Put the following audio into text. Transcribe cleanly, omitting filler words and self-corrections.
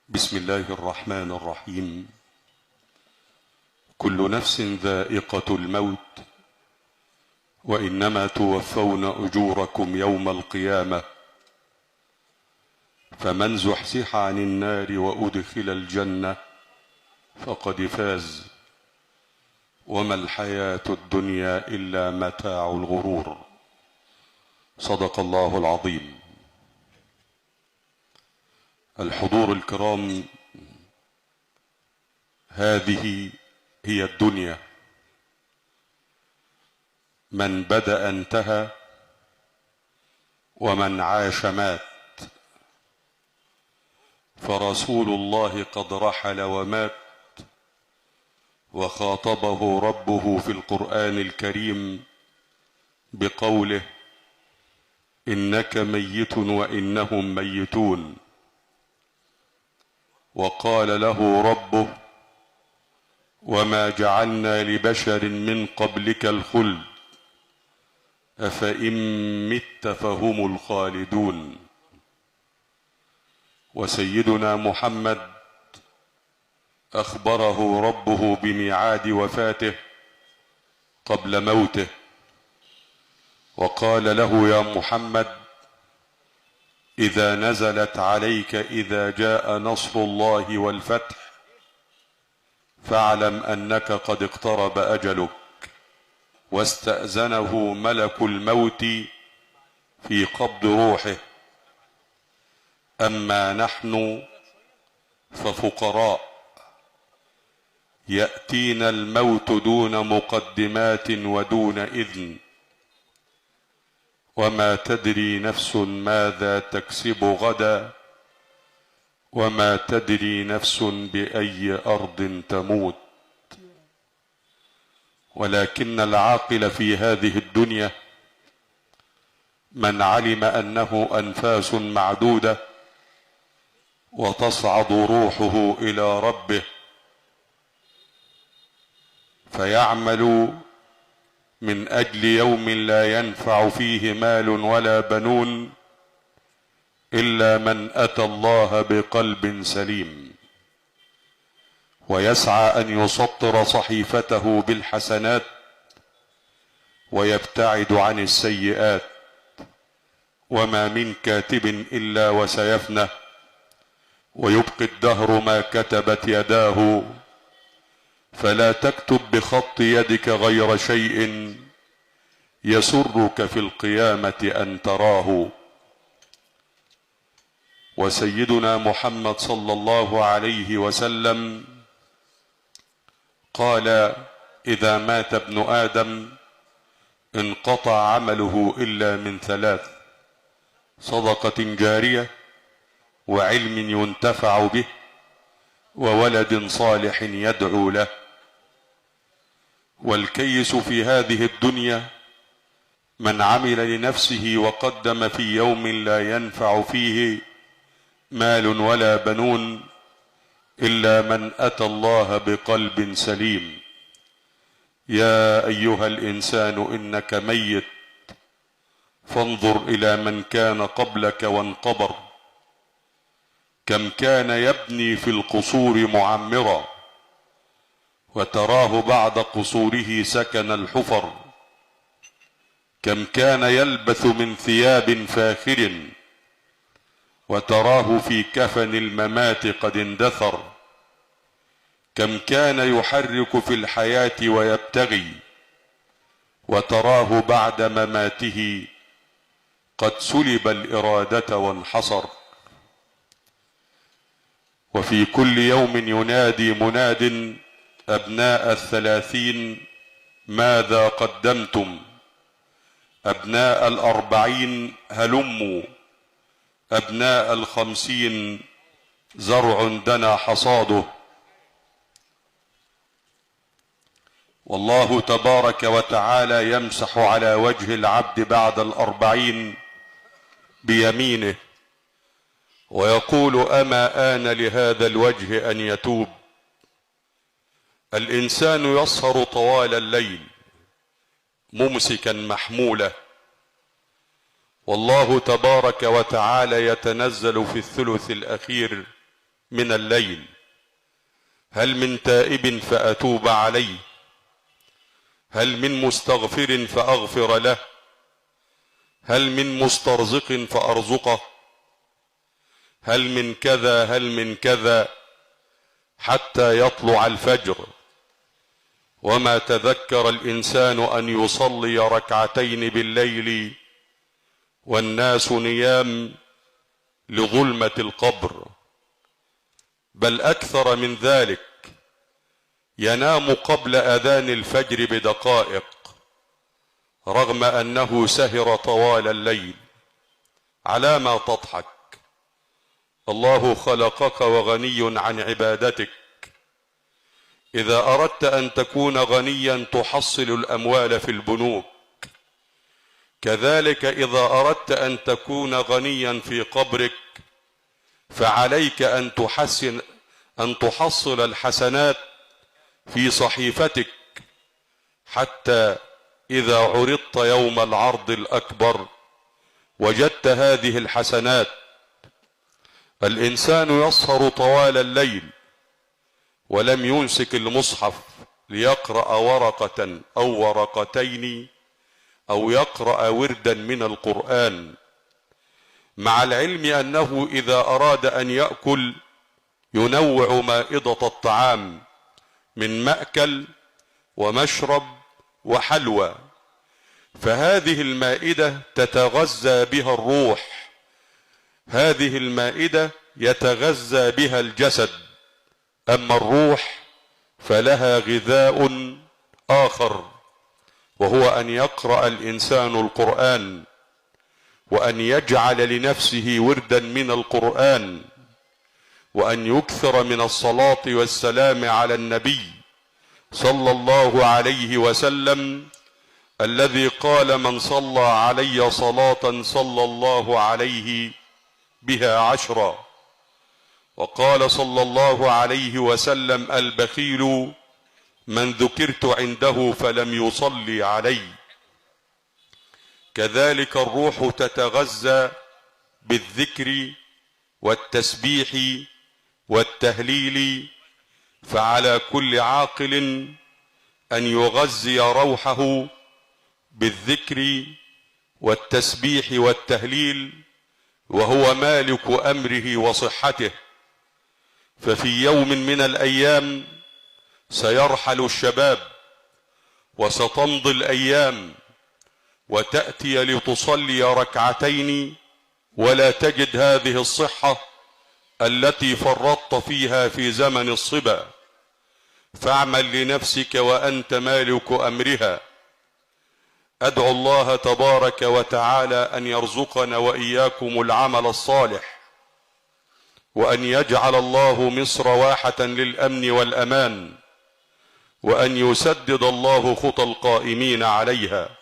بسم الله الرحمن الرحيم. كل نفس ذائقة الموت، وإنما توفون أجوركم يوم القيامة، فمن زحزح عن النار وأدخل الجنة فقد فاز، وما الحياة الدنيا إلا متاع الغرور. صدق الله العظيم. الحضور الكرام، هذه هي الدنيا، من بدأ انتهى، ومن عاش مات، فرسول الله قد رحل ومات، وخاطبه ربه في القرآن الكريم بقوله: إنك ميت وإنهم ميتون. وقال له ربه: وما جعلنا لبشر من قبلك الخلد أفإن مت فهم الخالدون. وسيدنا محمد أخبره ربه بميعاد وفاته قبل موته، وقال له: يا محمد، إذا نزلت عليك إذا جاء نصر الله والفتح فاعلم أنك قد اقترب أجلك. واستأذنه ملك الموت في قبض روحه. أما نحن ففقراء، يأتينا الموت دون مقدمات ودون إذن، وما تدري نفس ماذا تكسب غدا، وما تدري نفس بأي أرض تموت. ولكن العاقل في هذه الدنيا من علم أنه أنفاس معدودة، وتصعد روحه إلى ربه، فيعمل من أجل يوم لا ينفع فيه مال ولا بنون إلا من أتى الله بقلب سليم، ويسعى أن يسطر صحيفته بالحسنات ويبتعد عن السيئات. وما من كاتب إلا وسيفنى، ويبقي الدهر ما كتبت يداه، فلا تكتب بخط يدك غير شيء يسرك في القيامة أن تراه. وسيدنا محمد صلى الله عليه وسلم قال: إذا مات ابن آدم انقطع عمله إلا من ثلاث: صدقة جارية، وعلم ينتفع به، وولد صالح يدعو له. والكيس في هذه الدنيا من عمل لنفسه وقدم في يوم لا ينفع فيه مال ولا بنون إلا من أتى الله بقلب سليم. يا أيها الإنسان إنك ميت، فانظر إلى من كان قبلك وانقبر، كم كان يبني في القصور معمرا، وتراه بعد قصوره سكن الحفر. كم كان يلبث من ثياب فاخر، وتراه في كفن الممات قد اندثر. كم كان يحرك في الحياة ويبتغي، وتراه بعد مماته قد سلب الإرادة وانحصر. وفي كل يوم ينادي مناد: أبناء 30 ماذا قدمتم؟ أبناء 40 هلموا، أبناء 50 زرع دنا حصاده. والله تبارك وتعالى يمسح على وجه العبد بعد 40 بيمينه، ويقول: أما آن لهذا الوجه أن يتوب. الإنسان يسهر طوال الليل ممسكا محموله، والله تبارك وتعالى يتنزل في الثلث الأخير من الليل، هل من تائب فأتوب عليه، هل من مستغفر فأغفر له، هل من مسترزق فأرزقه، هل من كذا هل من كذا، حتى يطلع الفجر. وما تذكر الإنسان أن يصلي ركعتين بالليل والناس نيام لظلمة القبر، بل أكثر من ذلك، ينام قبل أذان الفجر بدقائق رغم أنه سهر طوال الليل. على ما تضحك؟ الله خلقك وغني عن عبادتك. إذا أردت أن تكون غنيا تحصل الأموال في البنوك، كذلك إذا أردت أن تكون غنيا في قبرك فعليك أن تحصل الحسنات في صحيفتك، حتى إذا عرضت يوم العرض الأكبر وجدت هذه الحسنات. الإنسان يسهر طوال الليل ولم يمسك المصحف ليقرأ ورقة أو ورقتين أو يقرأ وردا من القرآن، مع العلم أنه إذا أراد أن يأكل ينوع مائدة الطعام من مأكل ومشرب وحلوى، فهذه المائدة تتغذى بها الروح، هذه المائدة يتغذى بها الجسد، أما الروح فلها غذاء آخر، وهو أن يقرأ الإنسان القرآن، وأن يجعل لنفسه وردا من القرآن، وأن يكثر من الصلاة والسلام على النبي صلى الله عليه وسلم، الذي قال: من صلى علي صلاة صلى الله عليه بها 10. وقال صلى الله عليه وسلم: البخيل من ذكرت عنده فلم يصلي علي. كذلك الروح تتغذى بالذكر والتسبيح والتهليل، فعلى كل عاقل أن يغذي روحه بالذكر والتسبيح والتهليل، وهو مالك أمره وصحته. ففي يوم من الأيام سيرحل الشباب وستمضي الأيام وتأتي لتصلي ركعتين ولا تجد هذه الصحة التي فرطت فيها في زمن الصبا، فاعمل لنفسك وأنت مالك أمرها. أدعو الله تبارك وتعالى أن يرزقنا وإياكم العمل الصالح، وأن يجعل الله مصر واحة للأمن والأمان، وأن يسدد الله خطى القائمين عليها.